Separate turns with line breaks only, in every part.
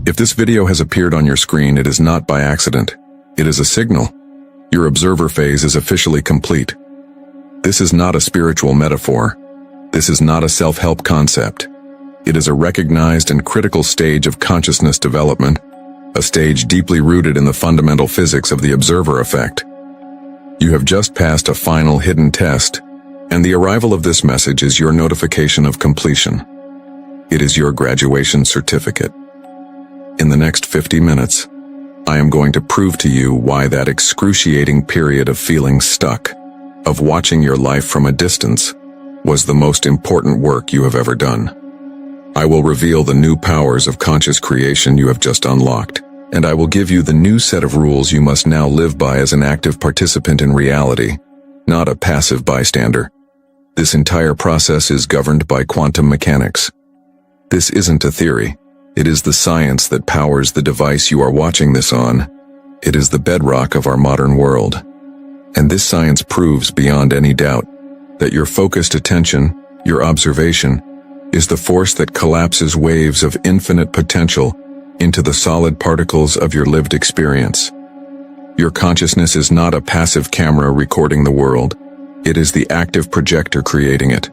If this video has appeared on your screen, it is not by accident. It is a signal. Your observer phase is officially complete. This is not a spiritual metaphor. This is not a self-help concept. It is a recognized and critical stage of consciousness development, a stage deeply rooted in the fundamental physics of the observer effect. You have just passed a final hidden test, and the arrival of this message is your notification of completion. It is your graduation certificate. In the next 50 minutes, I am going to prove to you why that excruciating period of feeling stuck, of watching your life from a distance, was the most important work you have ever done. I will reveal the new powers of conscious creation you have just unlocked, and I will give you the new set of rules you must now live by as an active participant in reality, not a passive bystander. This entire process is governed by quantum mechanics. This isn't a theory. It is the science that powers the device you are watching this on. It is the bedrock of our modern world. And this science proves beyond any doubt that your focused attention, your observation, is the force that collapses waves of infinite potential into the solid particles of your lived experience. Your consciousness is not a passive camera recording the world. It is the active projector creating it.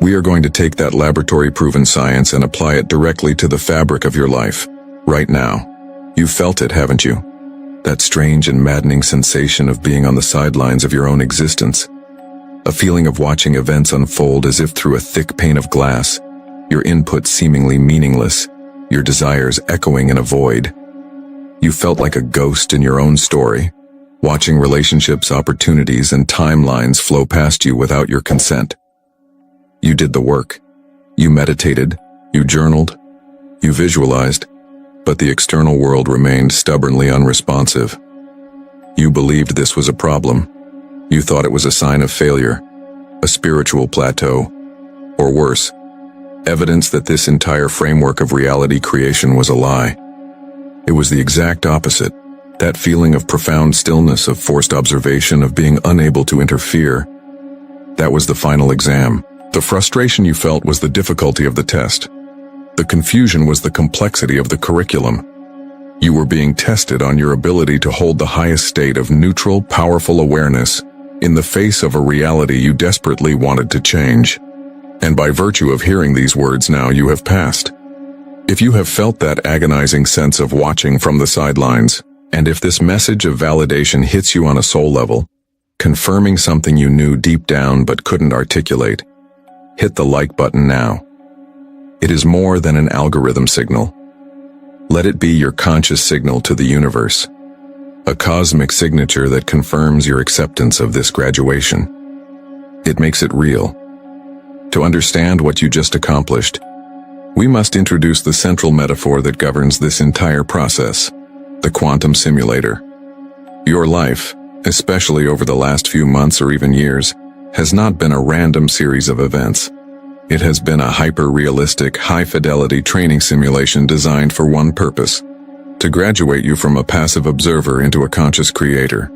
We are going to take that laboratory-proven science and apply it directly to the fabric of your life, right now. You've felt it, haven't you? That strange and maddening sensation of being on the sidelines of your own existence. A feeling of watching events unfold as if through a thick pane of glass, your input seemingly meaningless, your desires echoing in a void. You felt like a ghost in your own story, watching relationships, opportunities, and timelines flow past you without your consent. You did the work. You meditated, you journaled, you visualized, but the external world remained stubbornly unresponsive. You believed this was a problem. You thought it was a sign of failure, a spiritual plateau, or worse, evidence that this entire framework of reality creation was a lie. It was the exact opposite, that feeling of profound stillness, of forced observation, of being unable to interfere. That was the final exam. The frustration you felt was the difficulty of the test. The confusion was the complexity of the curriculum. You were being tested on your ability to hold the highest state of neutral, powerful awareness in the face of a reality you desperately wanted to change. And by virtue of hearing these words now, you have passed. If you have felt that agonizing sense of watching from the sidelines, and if this message of validation hits you on a soul level, confirming something you knew deep down but couldn't articulate, hit the like button now. It is more than an algorithm signal. Let it be your conscious signal to the universe, a cosmic signature that confirms your acceptance of this graduation. It makes it real. To understand what you just accomplished, we must introduce the central metaphor that governs this entire process, the quantum simulator. Your life, especially over the last few months or even years, has not been a random series of events. It has been a hyper-realistic, high-fidelity training simulation designed for one purpose: to graduate you from a passive observer into a conscious creator.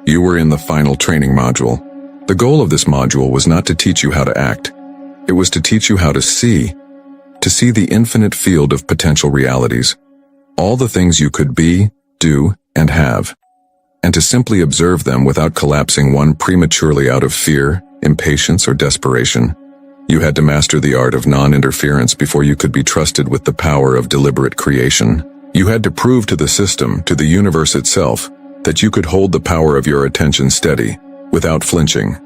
You were in the final training module. The goal of this module was not to teach you how to act. It was to teach you how to see the infinite field of potential realities, all the things you could be, do, and have, and to simply observe them without collapsing one prematurely out of fear, impatience, or desperation. You had to master the art of non-interference before you could be trusted with the power of deliberate creation. You had to prove to the system, to the universe itself, that you could hold the power of your attention steady, without flinching.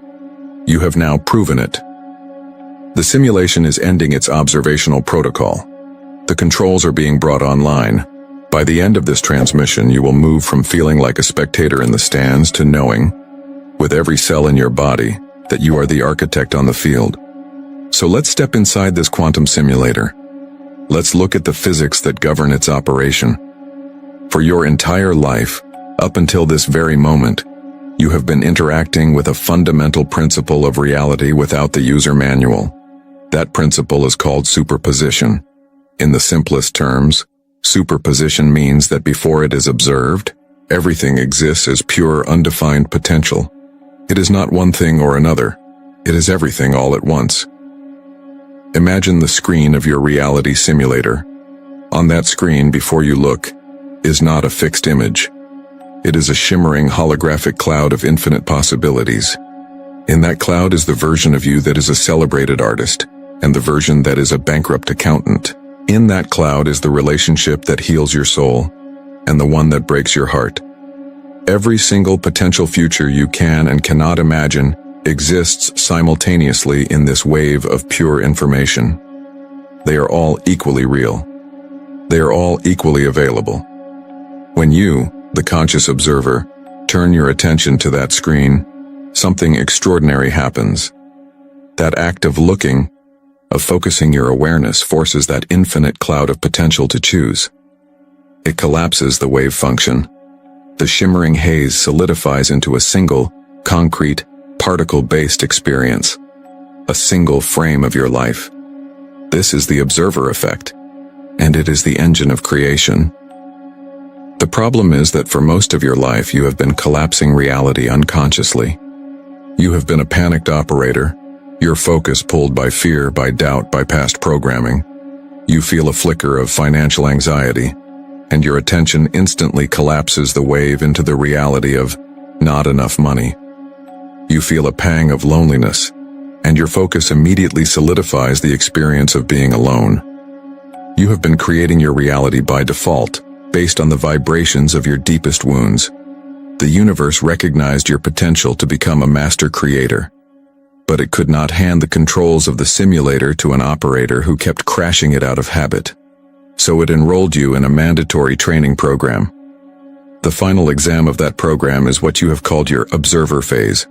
You have now proven it. The simulation is ending its observational protocol. The controls are being brought online. By the end of this transmission, you will move from feeling like a spectator in the stands to knowing, with every cell in your body, that you are the architect on the field. So let's step inside this quantum simulator. Let's look at the physics that govern its operation. For your entire life, up until this very moment, you have been interacting with a fundamental principle of reality without the user manual. That principle is called superposition. In the simplest terms, superposition means that before it is observed, everything exists as pure, undefined potential. It is not one thing or another. It is everything all at once. Imagine the screen of your reality simulator. On that screen before you look is not a fixed image. It is a shimmering holographic cloud of infinite possibilities. In that cloud is the version of you that is a celebrated artist, and the version that is a bankrupt accountant. In that cloud is the relationship that heals your soul, and the one that breaks your heart. Every single potential future you can and cannot imagine exists simultaneously in this wave of pure information. They are all equally real. They are all equally available. When you, the conscious observer, turn your attention to that screen, something extraordinary happens. That act of looking, of focusing your awareness, forces that infinite cloud of potential to choose. It collapses the wave function. The shimmering haze solidifies into a single, concrete, particle-based experience. A single frame of your life. This is the observer effect, and it is the engine of creation. The problem is that for most of your life you have been collapsing reality unconsciously. You have been a panicked operator, your focus pulled by fear, by doubt, by past programming. You feel a flicker of financial anxiety, and your attention instantly collapses the wave into the reality of not enough money. You feel a pang of loneliness, and your focus immediately solidifies the experience of being alone. You have been creating your reality by default, based on the vibrations of your deepest wounds. The universe recognized your potential to become a master creator, but it could not hand the controls of the simulator to an operator who kept crashing it out of habit. So it enrolled you in a mandatory training program. The final exam of that program is what you have called your observer phase.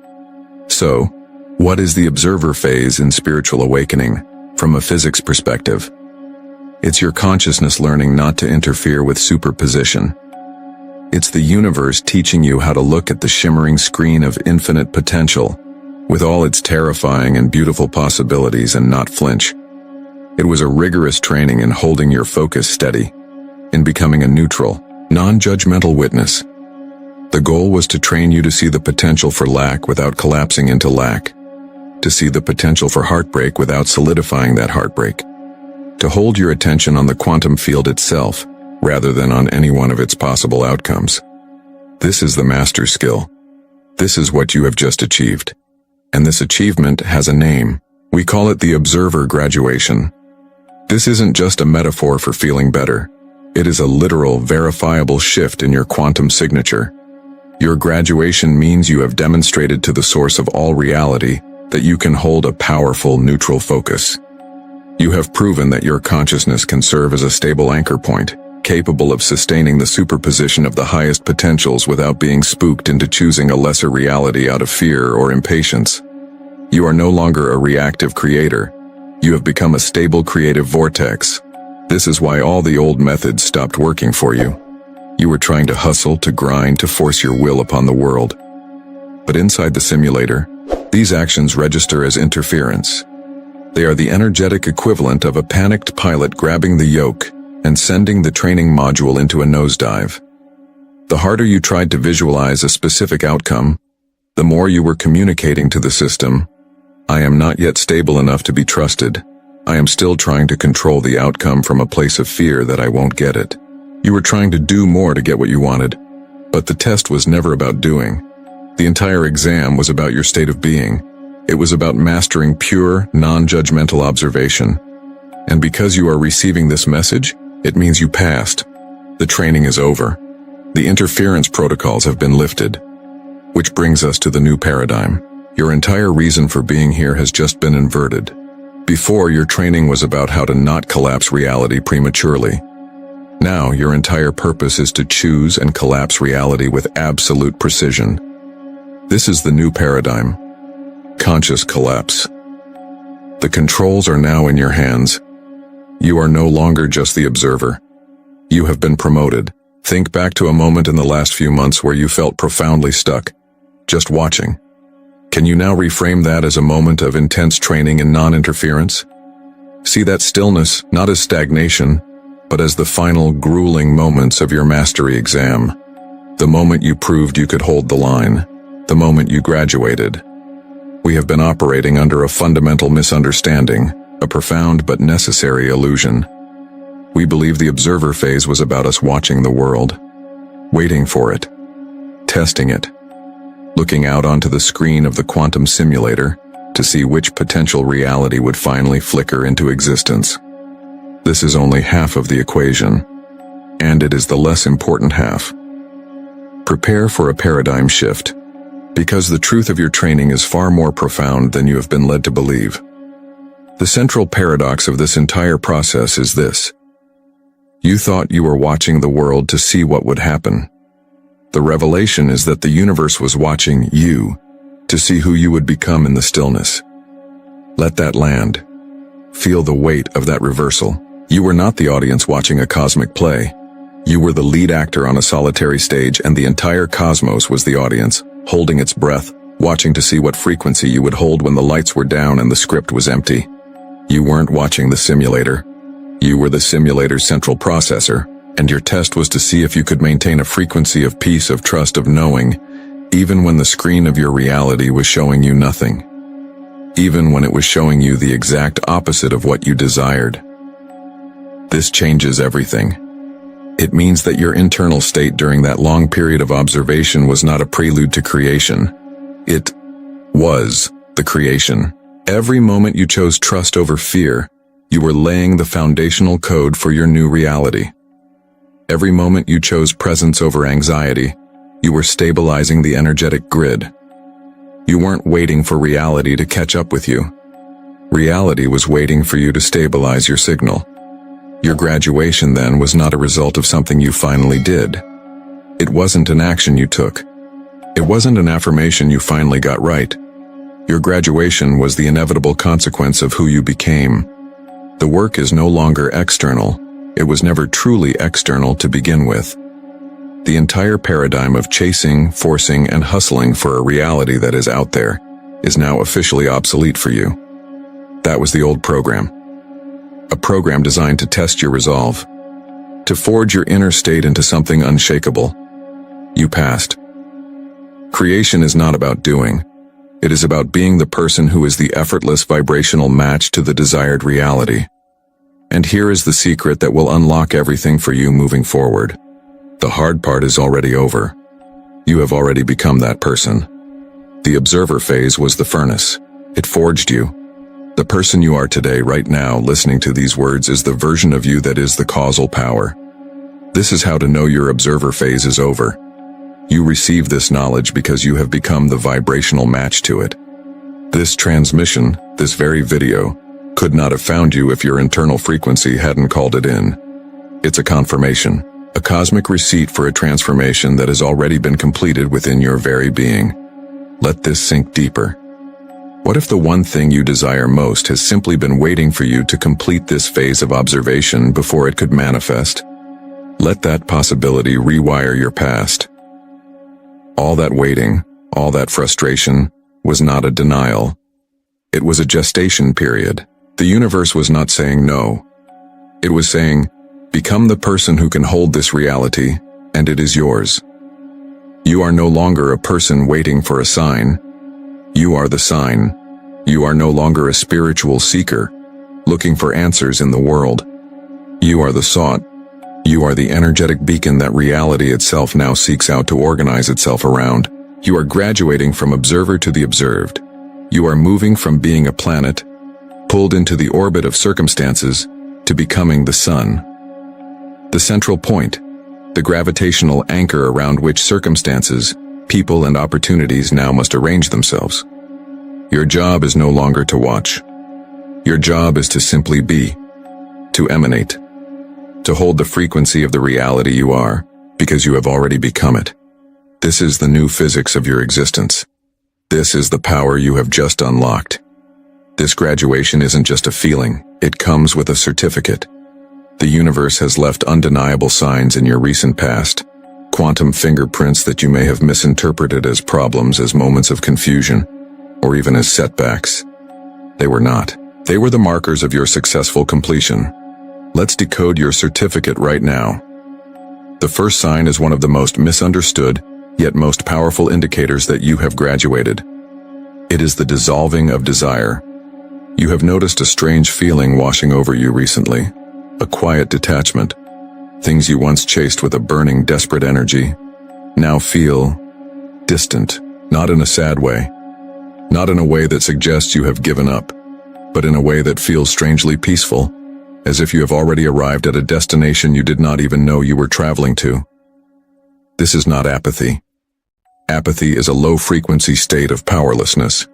So, what is the observer phase in spiritual awakening, from a physics perspective? It's your consciousness learning not to interfere with superposition. It's the universe teaching you how to look at the shimmering screen of infinite potential, with all its terrifying and beautiful possibilities, and not flinch. It was a rigorous training in holding your focus steady, in becoming a neutral, non-judgmental witness. The goal was to train you to see the potential for lack without collapsing into lack, to see the potential for heartbreak without solidifying that heartbreak, to hold your attention on the quantum field itself, rather than on any one of its possible outcomes. This is the master skill. This is what you have just achieved. And this achievement has a name. We call it the observer graduation. This isn't just a metaphor for feeling better. It is a literal, verifiable shift in your quantum signature. Your graduation means you have demonstrated to the source of all reality that you can hold a powerful, neutral focus. You have proven that your consciousness can serve as a stable anchor point, capable of sustaining the superposition of the highest potentials without being spooked into choosing a lesser reality out of fear or impatience. You are no longer a reactive creator. You have become a stable creative vortex. This is why all the old methods stopped working for you. You were trying to hustle, to grind, to force your will upon the world. But inside the simulator, these actions register as interference. They are the energetic equivalent of a panicked pilot grabbing the yoke and sending the training module into a nosedive. The harder you tried to visualize a specific outcome, the more you were communicating to the system, I am not yet stable enough to be trusted. I am still trying to control the outcome from a place of fear that I won't get it. You were trying to do more to get what you wanted, but the test was never about doing. The entire exam was about your state of being. It was about mastering pure, non-judgmental observation. And because you are receiving this message, it means you passed. The training is over. The interference protocols have been lifted. Which brings us to the new paradigm. Your entire reason for being here has just been inverted. Before, your training was about how to not collapse reality prematurely. Now, your entire purpose is to choose and collapse reality with absolute precision. This is the new paradigm. Conscious collapse. The controls are now in your hands. You are no longer just the observer. You have been promoted. Think back to a moment in the last few months where you felt profoundly stuck, just watching. Can you now reframe that as a moment of intense training in non-interference? See that stillness not as stagnation, but as the final grueling moments of your mastery exam. The moment you proved you could hold the line. The moment you graduated. We have been operating under a fundamental misunderstanding, a profound but necessary illusion. We believe the observer phase was about us watching the world, waiting for it, testing it, looking out onto the screen of the quantum simulator to see which potential reality would finally flicker into existence. This is only half of the equation, and it is the less important half. Prepare for a paradigm shift, because the truth of your training is far more profound than you have been led to believe. The central paradox of this entire process is this. You thought you were watching the world to see what would happen. The revelation is that the universe was watching you to see who you would become in the stillness. Let that land. Feel the weight of that reversal. You were not the audience watching a cosmic play. You were the lead actor on a solitary stage, and the entire cosmos was the audience, holding its breath, watching to see what frequency you would hold when the lights were down and the script was empty. You weren't watching the simulator. You were the simulator's central processor, and your test was to see if you could maintain a frequency of peace, of trust, of knowing, even when the screen of your reality was showing you nothing. Even when it was showing you the exact opposite of what you desired. This changes everything. It means that your internal state during that long period of observation was not a prelude to creation. It was the creation. Every moment you chose trust over fear, you were laying the foundational code for your new reality. Every moment you chose presence over anxiety, you were stabilizing the energetic grid. You weren't waiting for reality to catch up with you. Reality was waiting for you to stabilize your signal. Your graduation then was not a result of something you finally did. It wasn't an action you took. It wasn't an affirmation you finally got right. Your graduation was the inevitable consequence of who you became. The work is no longer external. It was never truly external to begin with. The entire paradigm of chasing, forcing, and hustling for a reality that is out there is now officially obsolete for you. That was the old program. A program designed to test your resolve, to forge your inner state into something unshakable. You passed. Creation is not about doing. It is about being the person who is the effortless vibrational match to the desired reality. And here is the secret that will unlock everything for you moving forward. The hard part is already over. You have already become that person. The observer phase was the furnace. It forged you. The person you are today, right now, listening to these words, is the version of you that is the causal power. This is how to know your observer phase is over. You receive this knowledge because you have become the vibrational match to it. This transmission, this very video, could not have found you if your internal frequency hadn't called it in. It's a confirmation, a cosmic receipt for a transformation that has already been completed within your very being. Let this sink deeper. What if the one thing you desire most has simply been waiting for you to complete this phase of observation before it could manifest? Let that possibility rewire your past. All that waiting, all that frustration, was not a denial. It was a gestation period. The universe was not saying no. It was saying, become the person who can hold this reality, and it is yours. You are no longer a person waiting for a sign. You are the sign. You are no longer a spiritual seeker, looking for answers in the world. You are the sought. You are the energetic beacon that reality itself now seeks out to organize itself around. You are graduating from observer to the observed. You are moving from being a planet, pulled into the orbit of circumstances, to becoming the sun. The central point, the gravitational anchor around which circumstances, people, and opportunities now must arrange themselves. Your job is no longer to watch. Your job is to simply be, to emanate, to hold the frequency of the reality you are, because you have already become it. This is the new physics of your existence. This is the power you have just unlocked. This graduation isn't just a feeling, it comes with a certificate. The universe has left undeniable signs in your recent past, quantum fingerprints that you may have misinterpreted as problems, as moments of confusion, or even as setbacks. They were not. They were the markers of your successful completion. Let's decode your certificate right now. The first sign is one of the most misunderstood, yet most powerful indicators that you have graduated. It is the dissolving of desire. You have noticed a strange feeling washing over you recently. a quiet detachment. Things you once chased with a burning, desperate energy now feel distant, not in a sad way, not in a way that suggests you have given up, but in a way that feels strangely peaceful, as if you have already arrived at a destination you did not even know you were traveling to. This is not apathy. Apathy is a low-frequency state of powerlessness.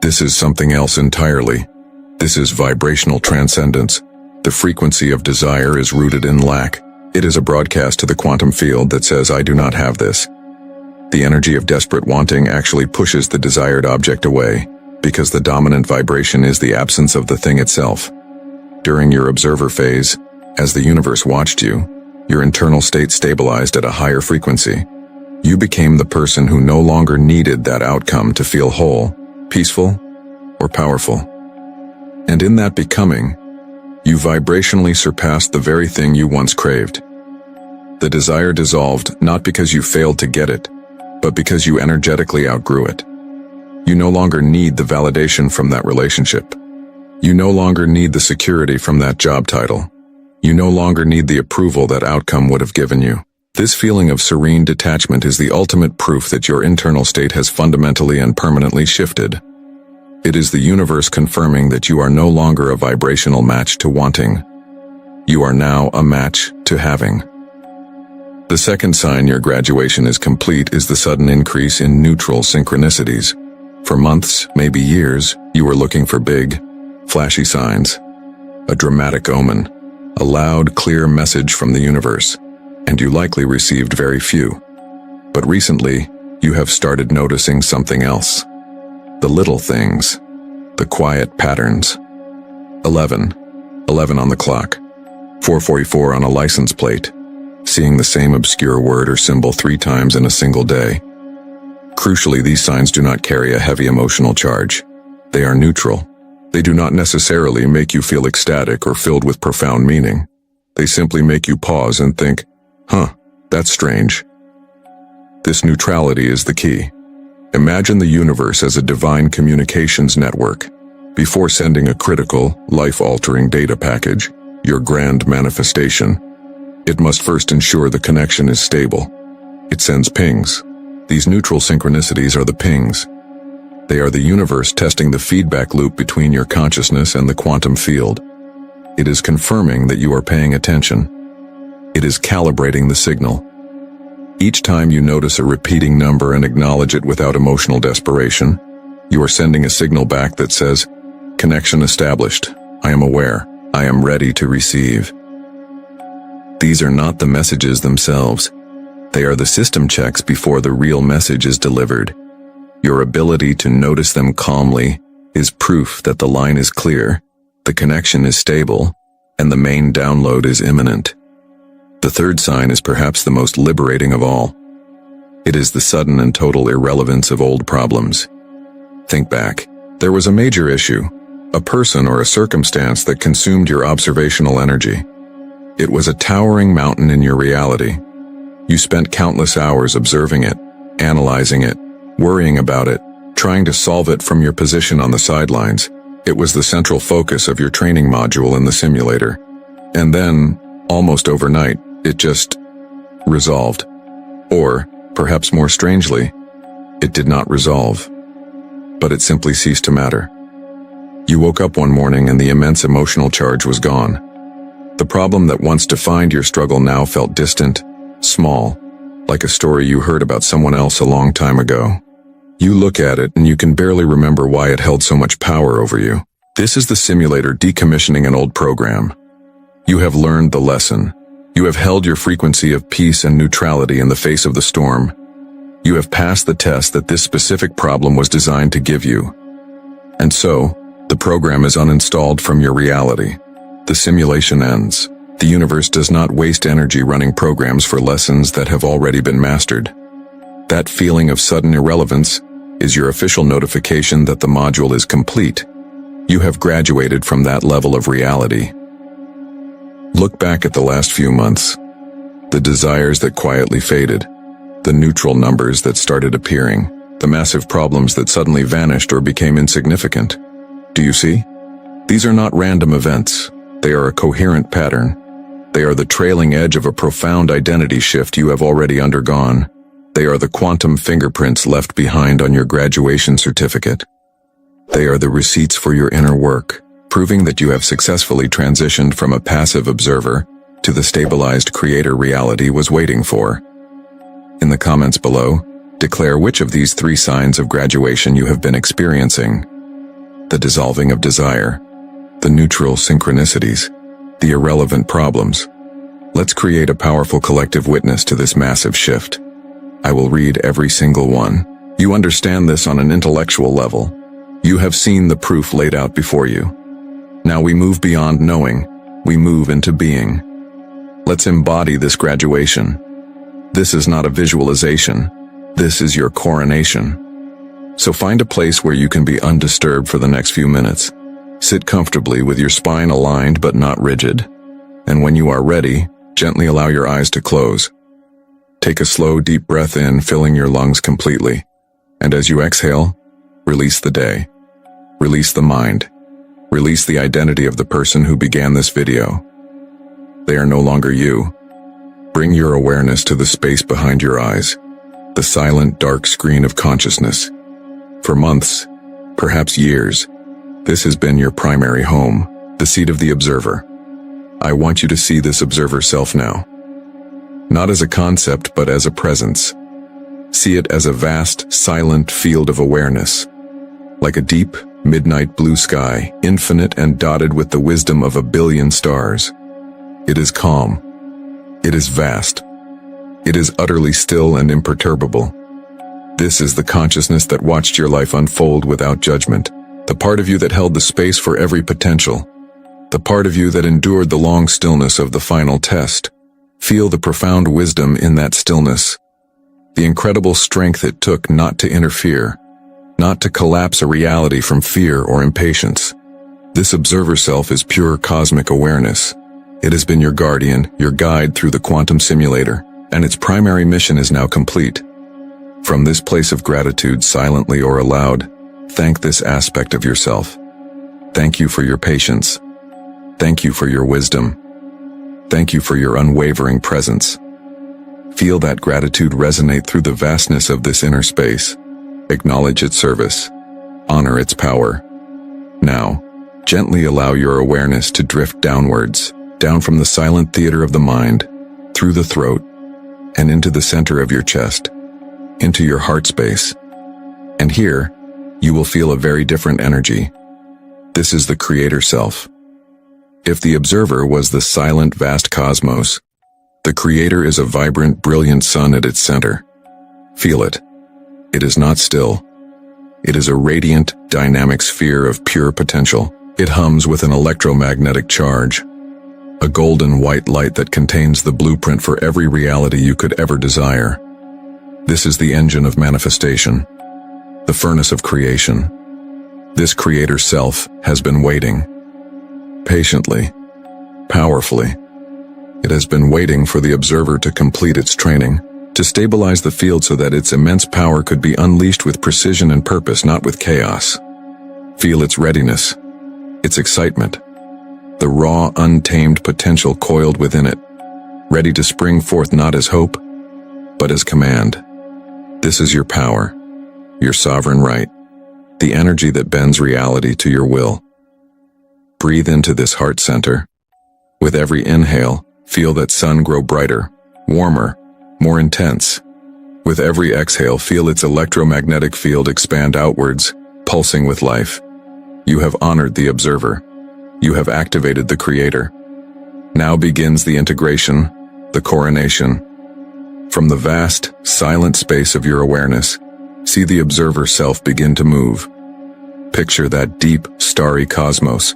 This is something else entirely. This is vibrational transcendence. The frequency of desire is rooted in lack. It is a broadcast to the quantum field that says, I do not have this. The energy of desperate wanting actually pushes the desired object away, because the dominant vibration is the absence of the thing itself. During your observer phase, as the universe watched you, your internal state stabilized at a higher frequency. You became the person who no longer needed that outcome to feel whole, peaceful, or powerful. And in that becoming, you vibrationally surpassed the very thing you once craved. The desire dissolved not because you failed to get it, but because you energetically outgrew it. You no longer need the validation from that relationship. You no longer need the security from that job title. You no longer need the approval that outcome would have given you. This feeling of serene detachment is the ultimate proof that your internal state has fundamentally and permanently shifted. It is the universe confirming that you are no longer a vibrational match to wanting. You are now a match to having. The second sign your graduation is complete is the sudden increase in neutral synchronicities. For months, maybe years, you were looking for big, flashy signs, a dramatic omen, a loud, clear message from the universe, and you likely received very few. But recently, you have started noticing something else. The little things, the quiet patterns. 11 on the clock, 4:44 on a license plate, seeing the same obscure word or symbol 3 times in a single day. Crucially, these signs do not carry a heavy emotional charge. They are neutral. They do not necessarily make you feel ecstatic or filled with profound meaning. They simply make you pause and think, that's strange. This neutrality is the key. Imagine the universe as a divine communications network. Before sending a critical, life-altering data package, your grand manifestation, it must first ensure the connection is stable. It sends pings. These neutral synchronicities are the pings. They are the universe testing the feedback loop between your consciousness and the quantum field. It is confirming that you are paying attention. It is calibrating the signal. Each time you notice a repeating number and acknowledge it without emotional desperation, you are sending a signal back that says, connection established. I am aware. I am ready to receive. These are not the messages themselves. They are the system checks before the real message is delivered. Your ability to notice them calmly is proof that the line is clear, the connection is stable, and the main download is imminent. The third sign is perhaps the most liberating of all. It is the sudden and total irrelevance of old problems. Think back. There was a major issue, a person or a circumstance that consumed your observational energy. It was a towering mountain in your reality. You spent countless hours observing it, analyzing it, worrying about it, trying to solve it from your position on the sidelines. It was the central focus of your training module in the simulator. And then, almost overnight, it just resolved. Or, perhaps more strangely, it did not resolve, but it simply ceased to matter. You woke up one morning and the immense emotional charge was gone. The problem that once defined your struggle now felt distant, small, like a story you heard about someone else a long time ago. You look at it and you can barely remember why it held so much power over you. This is the simulator decommissioning an old program. You have learned the lesson. You have held your frequency of peace and neutrality in the face of the storm. You have passed the test that this specific problem was designed to give you. And so, the program is uninstalled from your reality. The simulation ends. The universe does not waste energy running programs for lessons that have already been mastered. That feeling of sudden irrelevance is your official notification that the module is complete. You have graduated from that level of reality. Look back at the last few months. The desires that quietly faded, the neutral numbers that started appearing, the massive problems that suddenly vanished or became insignificant. Do you see? These are not random events. They are a coherent pattern. They are the trailing edge of a profound identity shift you have already undergone. They are the quantum fingerprints left behind on your graduation certificate. They are the receipts for your inner work, proving that you have successfully transitioned from a passive observer to the stabilized creator reality was waiting for. In the comments below, declare which of these 3 signs of graduation you have been experiencing. The dissolving of desire, the neutral synchronicities, the irrelevant problems. Let's create a powerful collective witness to this massive shift. I will read every single one. You understand this on an intellectual level. You have seen the proof laid out before you. Now we move beyond knowing, we move into being. Let's embody this graduation. This is not a visualization. This is your coronation. So find a place where you can be undisturbed for the next few minutes. Sit comfortably with your spine aligned but not rigid. And when you are ready, gently allow your eyes to close. Take a slow, deep breath in, filling your lungs completely. And as you exhale, release the day. Release the mind. Release the identity of the person who began this video. They are no longer you. Bring your awareness to the space behind your eyes, the silent, dark screen of consciousness. For months, perhaps years, this has been your primary home, the seat of the observer. I want you to see this observer self now. Not as a concept, but as a presence. See it as a vast, silent field of awareness. Like a deep, midnight blue sky, infinite and dotted with the wisdom of 1 billion stars. It is calm. It is vast. It is utterly still and imperturbable. This is the consciousness that watched your life unfold without judgment. The part of you that held the space for every potential. The part of you that endured the long stillness of the final test. Feel the profound wisdom in that stillness. The incredible strength it took not to interfere, not to collapse a reality from fear or impatience. This observer self is pure cosmic awareness. It has been your guardian, your guide through the quantum simulator, and its primary mission is now complete. From this place of gratitude, silently or aloud, thank this aspect of yourself. Thank you for your patience. Thank you for your wisdom. Thank you for your unwavering presence. Feel that gratitude resonate through the vastness of this inner space. Acknowledge its service. Honor its power. Now, gently allow your awareness to drift downwards, down from the silent theater of the mind, through the throat, and into the center of your chest, into your heart space. And here, you will feel a very different energy. This is the creator self. If the observer was the silent, vast cosmos, the creator is a vibrant, brilliant sun at its center. Feel it. It is not still. It is a radiant, dynamic sphere of pure potential. It hums with an electromagnetic charge, a golden white light that contains the blueprint for every reality you could ever desire. This is the engine of manifestation, the furnace of creation. This creator self has been waiting. Patiently, powerfully. It has been waiting for the observer to complete its training, to stabilize the field so that its immense power could be unleashed with precision and purpose, not with chaos. Feel its readiness, its excitement, the raw, untamed potential coiled within it, ready to spring forth not as hope, but as command. This is your power, your sovereign right, the energy that bends reality to your will. Breathe into this heart center. With every inhale, feel that sun grow brighter, warmer, more intense. With every exhale, feel its electromagnetic field expand outwards, pulsing with life. You have honored the observer. You have activated the creator. Now begins the integration, the coronation. From the vast, silent space of your awareness, see the observer self begin to move. Picture that deep, starry cosmos,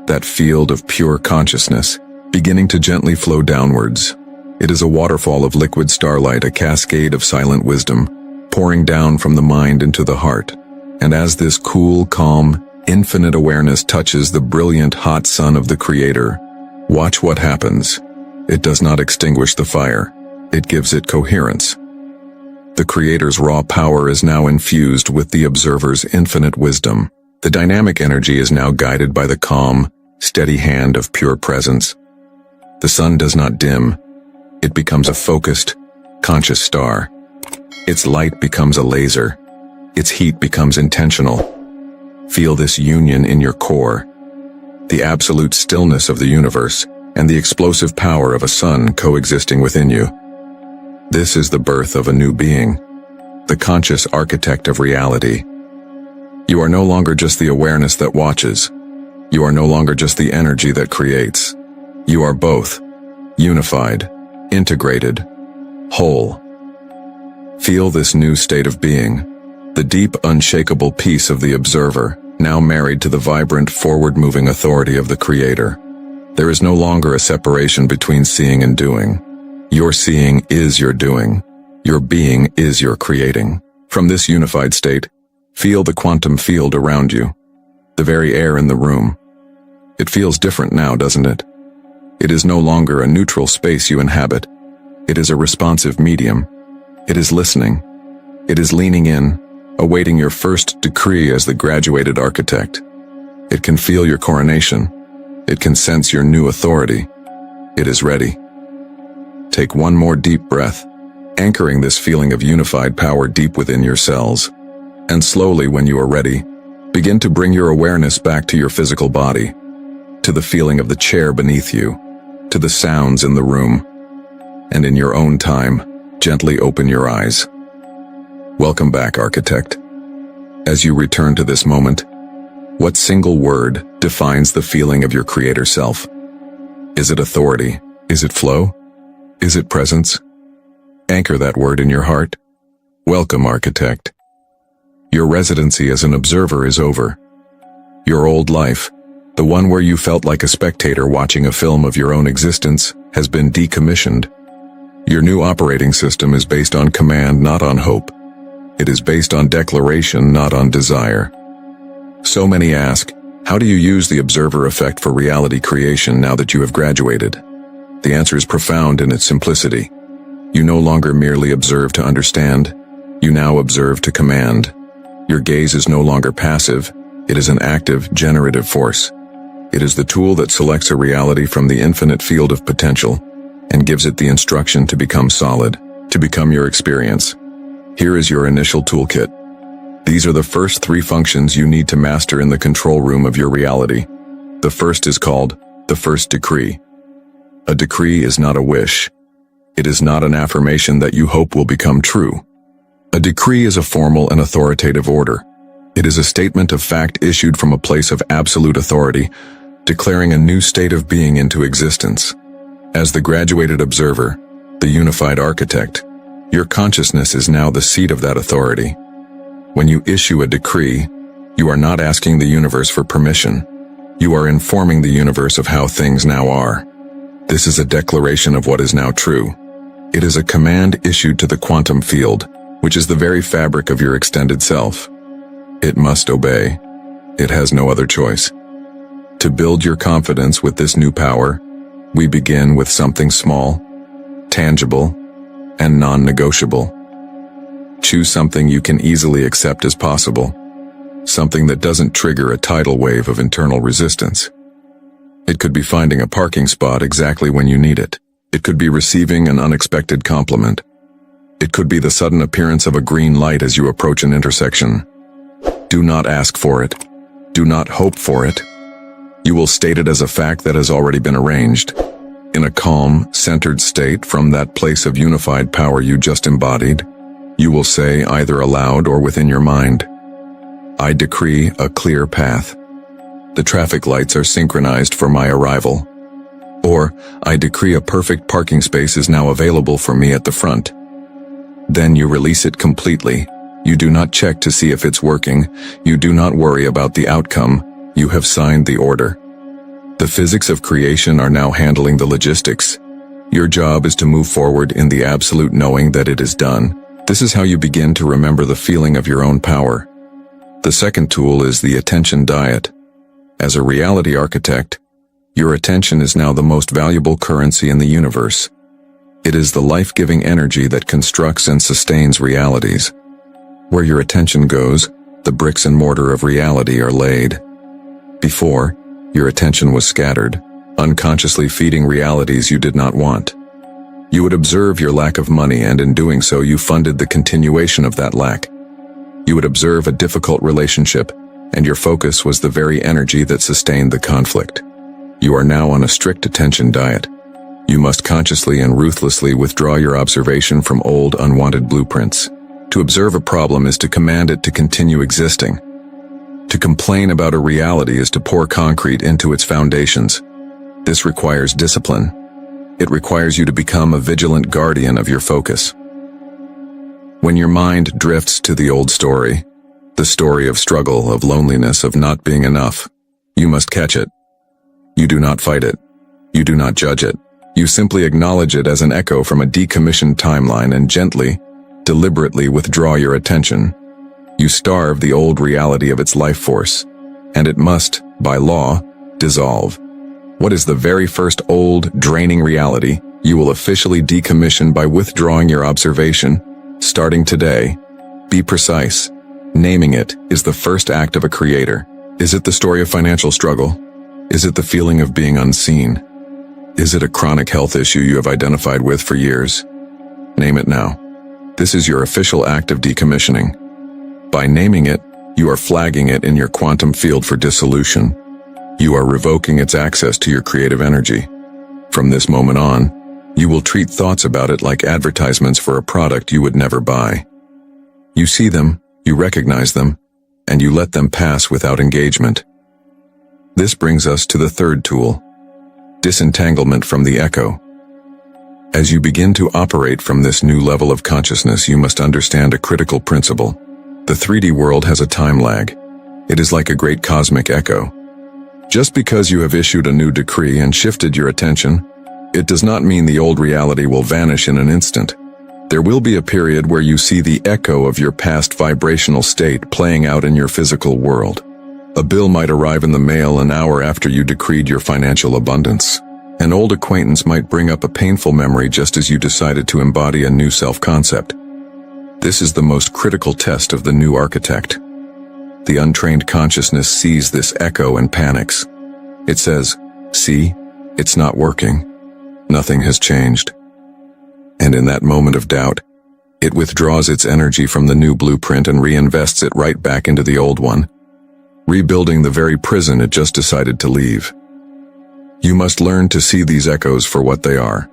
that field of pure consciousness, beginning to gently flow downwards. It is a waterfall of liquid starlight, a cascade of silent wisdom, pouring down from the mind into the heart. And as this cool, calm, infinite awareness touches the brilliant, hot sun of the creator, watch what happens. It does not extinguish the fire. It gives it coherence. The creator's raw power is now infused with the observer's infinite wisdom. The dynamic energy is now guided by the calm, steady hand of pure presence. The sun does not dim. It becomes a focused, conscious star. Its light becomes a laser. Its heat becomes intentional. Feel this union in your core, the absolute stillness of the universe, and the explosive power of a sun coexisting within you. This is the birth of a new being, the conscious architect of reality. You are no longer just the awareness that watches. You are no longer just the energy that creates. You are both, unified, integrated, whole. Feel this new state of being, the deep, unshakable peace of the observer, now married to the vibrant, forward-moving authority of the Creator. There is no longer a separation between seeing and doing. Your seeing is your doing. Your being is your creating. From this unified state, feel the quantum field around you, the very air in the room. It feels different now, doesn't it? It is no longer a neutral space you inhabit. It is a responsive medium. It is listening. It is leaning in, awaiting your first decree as the graduated architect. It can feel your coronation. It can sense your new authority. It is ready. Take one more deep breath, anchoring this feeling of unified power deep within your cells. And slowly, when you are ready, begin to bring your awareness back to your physical body, to the feeling of the chair beneath you, to the sounds in the room. And in your own time, gently open your eyes. Welcome back, architect. As you return to this moment, what single word defines the feeling of your creator self? Is it authority? Is it flow? Is it presence? Anchor that word in your heart. Welcome, architect. Your residency as an observer is over. Your old life, the one where you felt like a spectator watching a film of your own existence, has been decommissioned. Your new operating system is based on command, not on hope. It is based on declaration, not on desire. So many ask, how do you use the observer effect for reality creation now that you have graduated? The answer is profound in its simplicity. You no longer merely observe to understand. You now observe to command. Your gaze is no longer passive. It is an active, generative force. It is the tool that selects a reality from the infinite field of potential and gives it the instruction to become solid, to become your experience. Here is your initial toolkit. These are the first 3 functions you need to master in the control room of your reality. The first is called the first decree. A decree is not a wish. It is not an affirmation that you hope will become true. A decree is a formal and authoritative order. It is a statement of fact issued from a place of absolute authority, declaring a new state of being into existence. As the graduated observer, the unified architect, your consciousness is now the seat of that authority. When you issue a decree, you are not asking the universe for permission. You are informing the universe of how things now are. This is a declaration of what is now true. It is a command issued to the quantum field, which is the very fabric of your extended self. It must obey. It has no other choice. To build your confidence with this new power, we begin with something small, tangible, and non-negotiable. Choose something you can easily accept as possible, something that doesn't trigger a tidal wave of internal resistance. It could be finding a parking spot exactly when you need it. It could be receiving an unexpected compliment. It could be the sudden appearance of a green light as you approach an intersection. Do not ask for it. Do not hope for it. You will state it as a fact that has already been arranged. In a calm, centered state from that place of unified power you just embodied, you will say either aloud or within your mind, I decree a clear path. The traffic lights are synchronized for my arrival. Or, I decree a perfect parking space is now available for me at the front. Then you release it completely. You do not check to see if it's working. You do not worry about the outcome. You have signed the order. The physics of creation are now handling the logistics. Your job is to move forward in the absolute knowing that it is done. This is how you begin to remember the feeling of your own power. The second tool is the attention diet. As a reality architect, your attention is now the most valuable currency in the universe. It is the life-giving energy that constructs and sustains realities. Where your attention goes, the bricks and mortar of reality are laid. Before, your attention was scattered, unconsciously feeding realities you did not want. You would observe your lack of money, and in doing so you funded the continuation of that lack. You would observe a difficult relationship, and your focus was the very energy that sustained the conflict. You are now on a strict attention diet. You must consciously and ruthlessly withdraw your observation from old, unwanted blueprints. To observe a problem is to command it to continue existing. To complain about a reality is to pour concrete into its foundations. This requires discipline. It requires you to become a vigilant guardian of your focus. When your mind drifts to the old story, the story of struggle, of loneliness, of not being enough, you must catch it. You do not fight it. You do not judge it. You simply acknowledge it as an echo from a decommissioned timeline and gently, deliberately withdraw your attention. You starve the old reality of its life force, and it must, by law, dissolve. What is the very first old, draining reality you will officially decommission by withdrawing your observation, starting today? Be precise. Naming it is the first act of a creator. Is it the story of financial struggle? Is it the feeling of being unseen? Is it a chronic health issue you have identified with for years? Name it now. This is your official act of decommissioning. By naming it, you are flagging it in your quantum field for dissolution. You are revoking its access to your creative energy. From this moment on, you will treat thoughts about it like advertisements for a product you would never buy. You see them, you recognize them, and you let them pass without engagement. This brings us to the third tool, disentanglement from the echo. As you begin to operate from this new level of consciousness, you must understand a critical principle. The 3D world has a time lag. It is like a great cosmic echo. Just because you have issued a new decree and shifted your attention, it does not mean the old reality will vanish in an instant. There will be a period where you see the echo of your past vibrational state playing out in your physical world. A bill might arrive in the mail an hour after you decreed your financial abundance. An old acquaintance might bring up a painful memory just as you decided to embody a new self-concept. This is the most critical test of the new architect. The untrained consciousness sees this echo and panics. It says, "See, it's not working. Nothing has changed." And in that moment of doubt, it withdraws its energy from the new blueprint and reinvests it right back into the old one, rebuilding the very prison it just decided to leave. You must learn to see these echoes for what they are,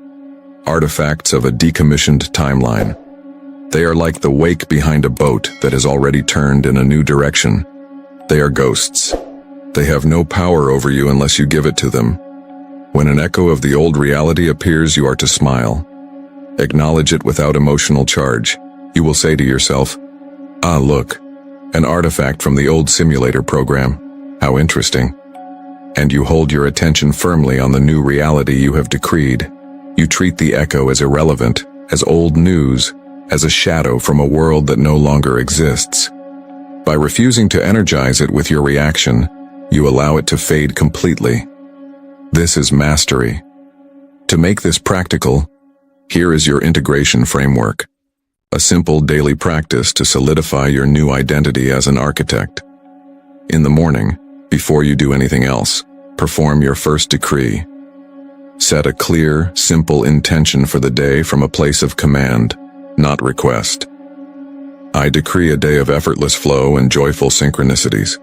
artifacts of a decommissioned timeline. They are like the wake behind a boat that has already turned in a new direction. They are ghosts. They have no power over you unless you give it to them. When an echo of the old reality appears, you are to smile. Acknowledge it without emotional charge. You will say to yourself, "Ah, look, an artifact from the old simulator program. How interesting." And you hold your attention firmly on the new reality you have decreed. You treat the echo as irrelevant, as old news, as a shadow from a world that no longer exists. By refusing to energize it with your reaction, you allow it to fade completely. This is mastery. To make this practical, here is your integration framework. A simple daily practice to solidify your new identity as an architect. In the morning, before you do anything else, perform your first decree. Set a clear, simple intention for the day from a place of command, not request. I decree a day of effortless flow and joyful synchronicities.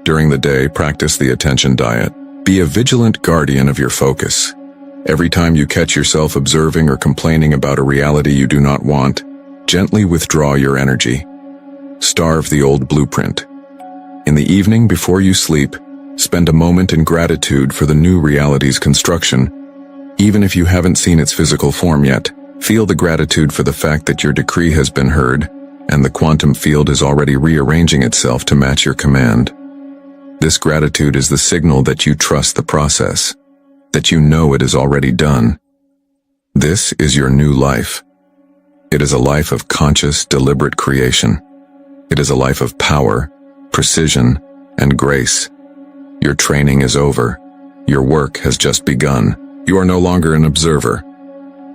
During the day, practice the attention diet. Be a vigilant guardian of your focus. Every time you catch yourself observing or complaining about a reality you do not want, gently withdraw your energy. Starve the old blueprint. In the evening before you sleep, spend a moment in gratitude for the new reality's construction. Even if you haven't seen its physical form yet, feel the gratitude for the fact that your decree has been heard, and the quantum field is already rearranging itself to match your command. This gratitude is the signal that you trust the process, that you know it is already done. This is your new life. It is a life of conscious, deliberate creation. It is a life of power, precision, and grace. Your training is over. Your work has just begun. You are no longer an observer.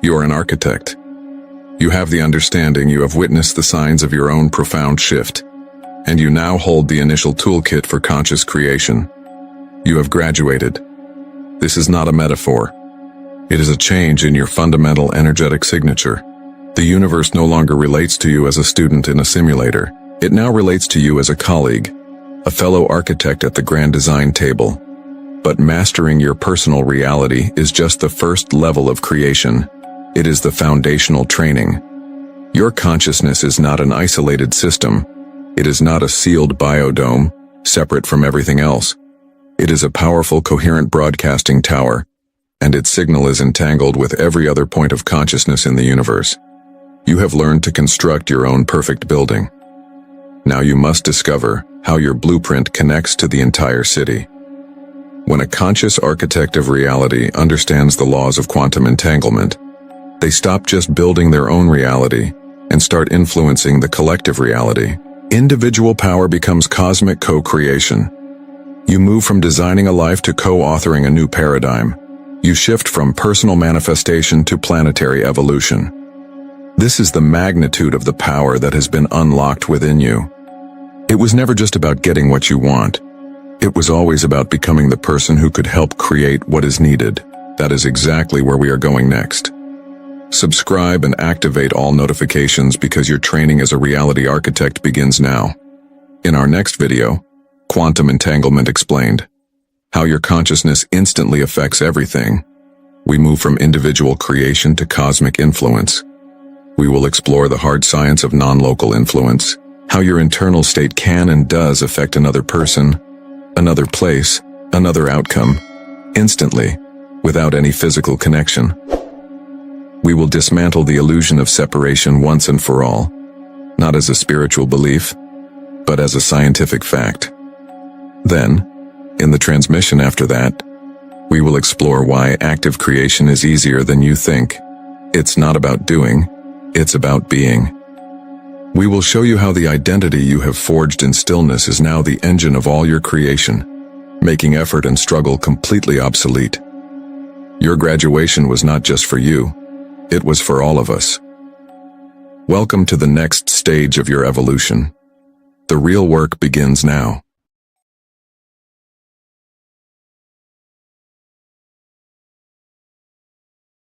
You are an architect. You have the understanding, you have witnessed the signs of your own profound shift, and you now hold the initial toolkit for conscious creation. You have graduated. This is not a metaphor. It is a change in your fundamental energetic signature. The universe no longer relates to you as a student in a simulator. It now relates to you as a colleague, a fellow architect at the grand design table. But mastering your personal reality is just the first level of creation. It is the foundational training. Your consciousness is not an isolated system. It is not a sealed biodome, separate from everything else. It is a powerful, coherent broadcasting tower, and its signal is entangled with every other point of consciousness in the universe. You have learned to construct your own perfect building. Now you must discover how your blueprint connects to the entire city. When a conscious architect of reality understands the laws of quantum entanglement, they stop just building their own reality and start influencing the collective reality. Individual power becomes cosmic co-creation. You move from designing a life to co-authoring a new paradigm. You shift from personal manifestation to planetary evolution. This is the magnitude of the power that has been unlocked within you. It was never just about getting what you want. It was always about becoming the person who could help create what is needed. That is exactly where we are going next. Subscribe and activate all notifications because your training as a reality architect begins now. In our next video, Quantum Entanglement Explained. How your consciousness instantly affects everything. We move from individual creation to cosmic influence. We will explore the hard science of non-local influence, how your internal state can and does affect another person, another place, another outcome, instantly, without any physical connection. We will dismantle the illusion of separation once and for all, not as a spiritual belief, but as a scientific fact. Then, in the transmission after that, we will explore why active creation is easier than you think. It's not about doing, it's about being. We will show you how the identity you have forged in stillness is now the engine of all your creation, making effort and struggle completely obsolete. Your graduation was not just for you, it was for all of us. Welcome to the next stage of your evolution. The real work begins now.